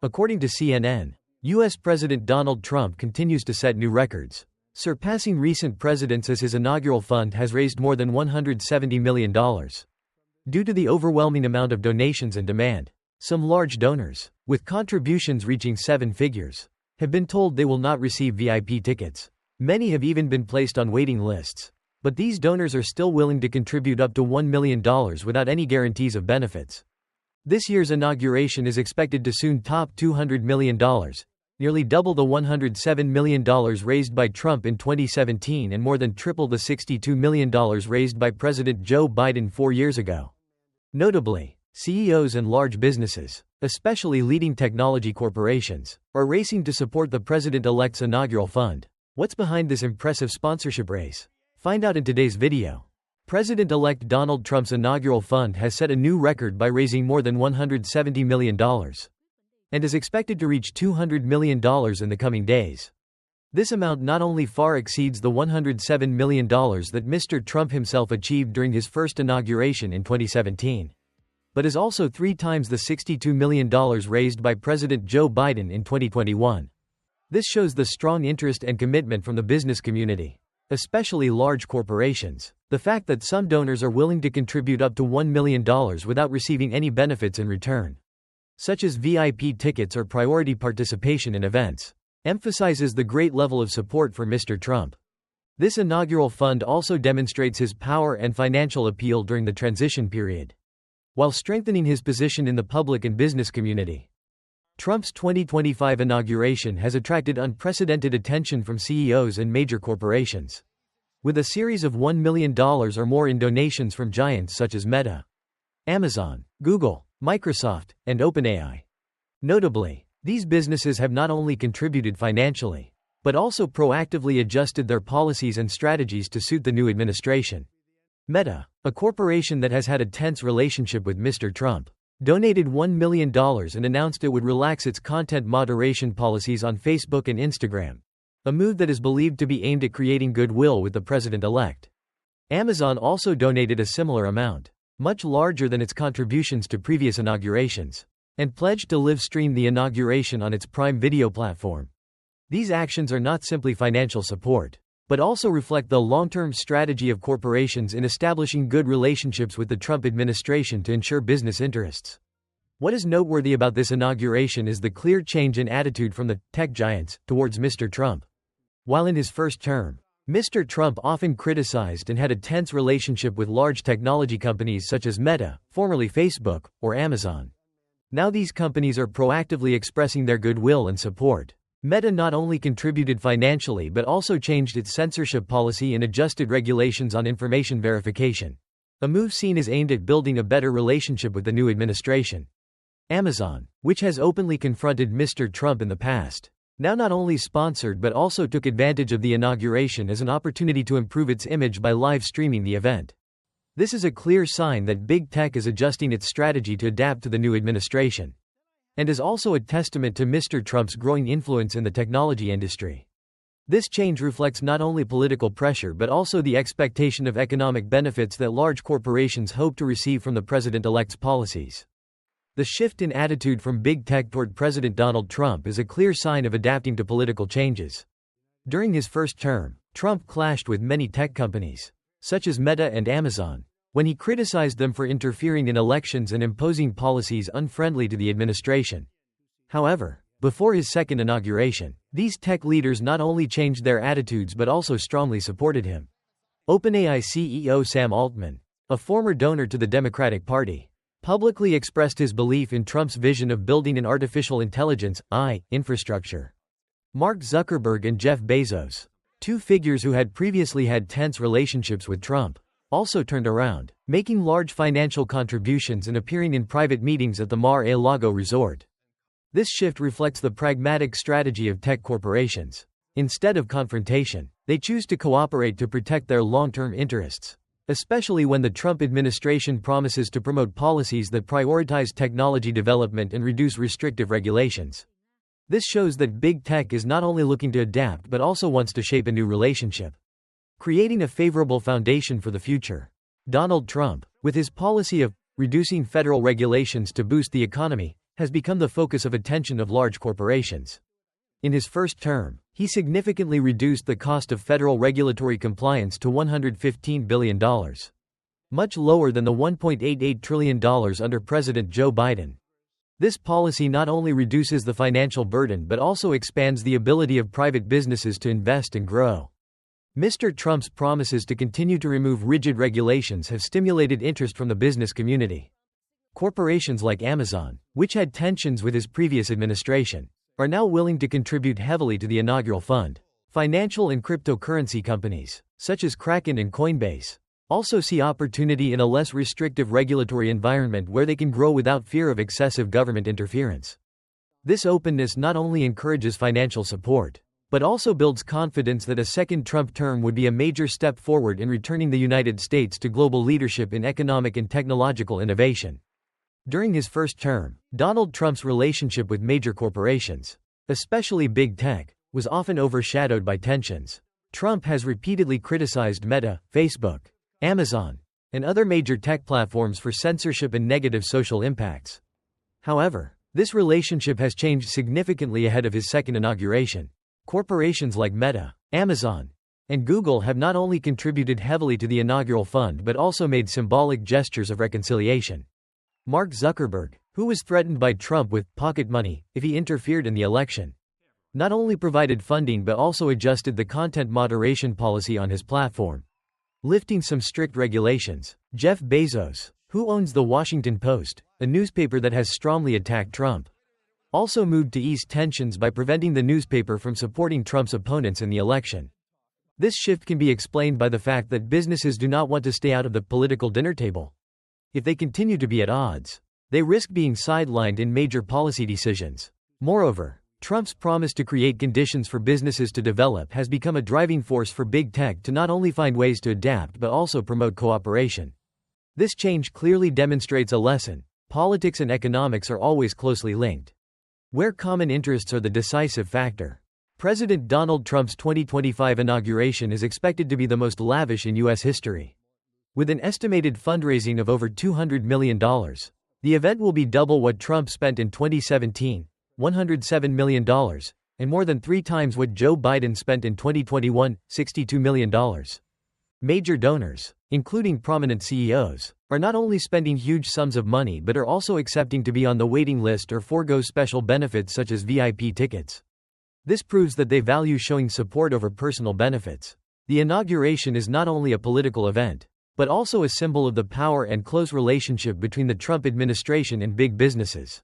According to CNN, U.S. President Donald Trump continues to set new records, surpassing recent presidents as his inaugural fund has raised more than $170 million. Due to the overwhelming amount of donations and demand, some large donors, with contributions reaching seven figures, have been told they will not receive VIP tickets. Many have even been placed on waiting lists. But these donors are still willing to contribute up to $1 million without any guarantees of benefits. This year's inauguration is expected to soon top $200 million, nearly double the $107 million raised by Trump in 2017 and more than triple the $62 million raised by President Joe Biden 4 years ago. Notably, CEOs and large businesses, especially leading technology corporations, are racing to support the president-elect's inaugural fund. What's behind this impressive sponsorship race? Find out in today's video. President-elect Donald Trump's inaugural fund has set a new record by raising more than $170 million and is expected to reach $200 million in the coming days. This amount not only far exceeds the $107 million that Mr. Trump himself achieved during his first inauguration in 2017, but is also 3 times the $62 million raised by President Joe Biden in 2021. This shows the strong interest and commitment from the business community, especially large corporations. The fact that some donors are willing to contribute up to $1 million without receiving any benefits in return, such as VIP tickets or priority participation in events, emphasizes the great level of support for Mr. Trump. This inaugural fund also demonstrates his power and financial appeal during the transition period, while strengthening his position in the public and business community. Trump's 2025 inauguration has attracted unprecedented attention from CEOs and major corporations, with a series of $1 million or more in donations from giants such as Meta, Amazon, Google, Microsoft, and OpenAI. Notably, these businesses have not only contributed financially, but also proactively adjusted their policies and strategies to suit the new administration. Meta, a corporation that has had a tense relationship with Mr. Trump, donated $1 million and announced it would relax its content moderation policies on Facebook and Instagram, a move that is believed to be aimed at creating goodwill with the president-elect. Amazon also donated a similar amount, much larger than its contributions to previous inaugurations, and pledged to live stream the inauguration on its Prime Video platform. These actions are not simply financial support, but also reflect the long-term strategy of corporations in establishing good relationships with the Trump administration to ensure business interests. What is noteworthy about this inauguration is the clear change in attitude from the tech giants towards Mr. Trump. While in his first term, Mr. Trump often criticized and had a tense relationship with large technology companies such as Meta, formerly Facebook, or Amazon. Now these companies are proactively expressing their goodwill and support. Meta not only contributed financially but also changed its censorship policy and adjusted regulations on information verification, a move seen as aimed at building a better relationship with the new administration. Amazon, which has openly confronted Mr. Trump in the past, now not only sponsored but also took advantage of the inauguration as an opportunity to improve its image by live streaming the event. This is a clear sign that big tech is adjusting its strategy to adapt to the new administration, and is also a testament to Mr. Trump's growing influence in the technology industry. This change reflects not only political pressure but also the expectation of economic benefits that large corporations hope to receive from the president-elect's policies. The shift in attitude from big tech toward President Donald Trump is a clear sign of adapting to political changes. During his first term, Trump clashed with many tech companies, such as Meta and Amazon, when he criticized them for interfering in elections and imposing policies unfriendly to the administration. However, before his second inauguration, these tech leaders not only changed their attitudes but also strongly supported him. OpenAI CEO Sam Altman, a former donor to the Democratic Party, publicly expressed his belief in Trump's vision of building an artificial intelligence (AI) infrastructure. Mark Zuckerberg and Jeff Bezos, two figures who had previously had tense relationships with Trump, also turned around, making large financial contributions and appearing in private meetings at the Mar-a-Lago resort. This shift reflects the pragmatic strategy of tech corporations. Instead of confrontation, they choose to cooperate to protect their long-term interests, especially when the Trump administration promises to promote policies that prioritize technology development and reduce restrictive regulations. This shows that big tech is not only looking to adapt but also wants to shape a new relationship, creating a favorable foundation for the future. Donald Trump, with his policy of reducing federal regulations to boost the economy, has become the focus of attention of large corporations. In his first term, he significantly reduced the cost of federal regulatory compliance to $115 billion. Much lower than the $1.88 trillion under President Joe Biden. This policy not only reduces the financial burden but also expands the ability of private businesses to invest and grow. Mr. Trump's promises to continue to remove rigid regulations have stimulated interest from the business community. Corporations like Amazon, which had tensions with his previous administration, are now willing to contribute heavily to the inaugural fund. Financial and cryptocurrency companies, such as Kraken and Coinbase, also see opportunity in a less restrictive regulatory environment where they can grow without fear of excessive government interference. This openness not only encourages financial support, but also builds confidence that a second Trump term would be a major step forward in returning the United States to global leadership in economic and technological innovation. During his first term, Donald Trump's relationship with major corporations, especially big tech, was often overshadowed by tensions. Trump has repeatedly criticized Meta, Facebook, Amazon, and other major tech platforms for censorship and negative social impacts. However, this relationship has changed significantly ahead of his second inauguration. Corporations like Meta, Amazon, and Google have not only contributed heavily to the inaugural fund but also made symbolic gestures of reconciliation. Mark Zuckerberg, who was threatened by Trump with pocket money if he interfered in the election, not only provided funding but also adjusted the content moderation policy on his platform, lifting some strict regulations. Jeff Bezos, who owns The Washington Post, a newspaper that has strongly attacked Trump, also moved to ease tensions by preventing the newspaper from supporting Trump's opponents in the election. This shift can be explained by the fact that businesses do not want to stay out of the political dinner table. If they continue to be at odds, they risk being sidelined in major policy decisions. Moreover, Trump's promise to create conditions for businesses to develop has become a driving force for big tech to not only find ways to adapt but also promote cooperation. This change clearly demonstrates a lesson: politics and economics are always closely linked, where common interests are the decisive factor. President Donald Trump's 2025 inauguration is expected to be the most lavish in U.S. history. With an estimated fundraising of over $200 million, the event will be double what Trump spent in 2017, $107 million, and more than 3 times what Joe Biden spent in 2021, $62 million. Major donors, including prominent CEOs, are not only spending huge sums of money but are also accepting to be on the waiting list or forego special benefits such as VIP tickets. This proves that they value showing support over personal benefits. The inauguration is not only a political event, but also a symbol of the power and close relationship between the Trump administration and big businesses,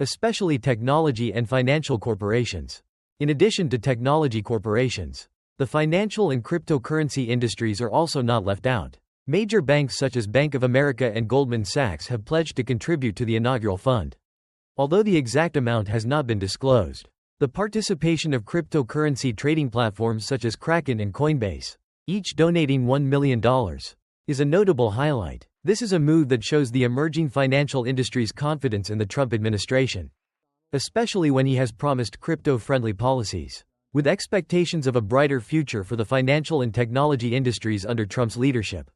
especially technology and financial corporations. In addition to technology corporations, the financial and cryptocurrency industries are also not left out. Major banks such as Bank of America and Goldman Sachs have pledged to contribute to the inaugural fund. Although the exact amount has not been disclosed, the participation of cryptocurrency trading platforms such as Kraken and Coinbase, each donating $1 million, is a notable highlight. This is a move that shows the emerging financial industry's confidence in the Trump administration, especially when he has promised crypto-friendly policies, with expectations of a brighter future for the financial and technology industries under Trump's leadership.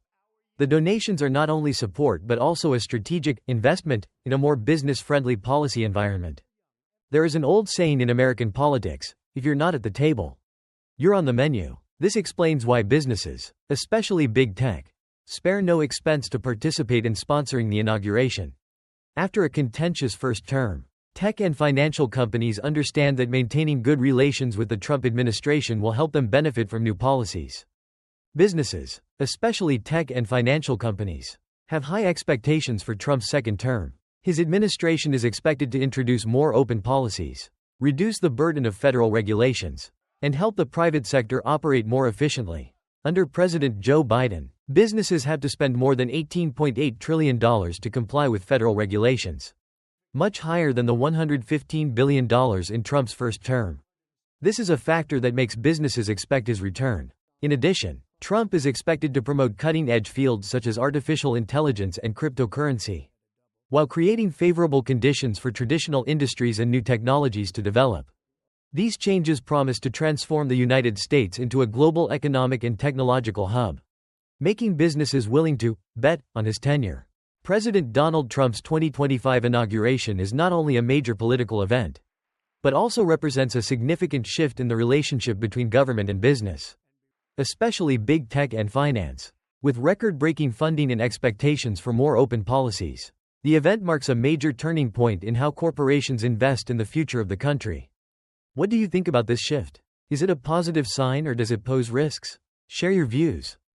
The donations are not only support but also a strategic investment in a more business-friendly policy environment. There is an old saying in American politics: if you're not at the table, you're on the menu. This explains why businesses, especially big tech, spare no expense to participate in sponsoring the inauguration. After a contentious first term, tech and financial companies understand that maintaining good relations with the Trump administration will help them benefit from new policies. Businesses, especially tech and financial companies, have high expectations for Trump's second term. His administration is expected to introduce more open policies, reduce the burden of federal regulations, and help the private sector operate more efficiently. Under President Joe Biden, businesses have to spend more than $18.8 trillion to comply with federal regulations, much higher than the $115 billion in Trump's first term. This is a factor that makes businesses expect his return. In addition, Trump is expected to promote cutting-edge fields such as artificial intelligence and cryptocurrency, while creating favorable conditions for traditional industries and new technologies to develop. These changes promise to transform the United States into a global economic and technological hub, making businesses willing to bet on his tenure. President Donald Trump's 2025 inauguration is not only a major political event, but also represents a significant shift in the relationship between government and business, especially big tech and finance. With record-breaking funding and expectations for more open policies, the event marks a major turning point in how corporations invest in the future of the country. What do you think about this shift? Is it a positive sign or does it pose risks? Share your views.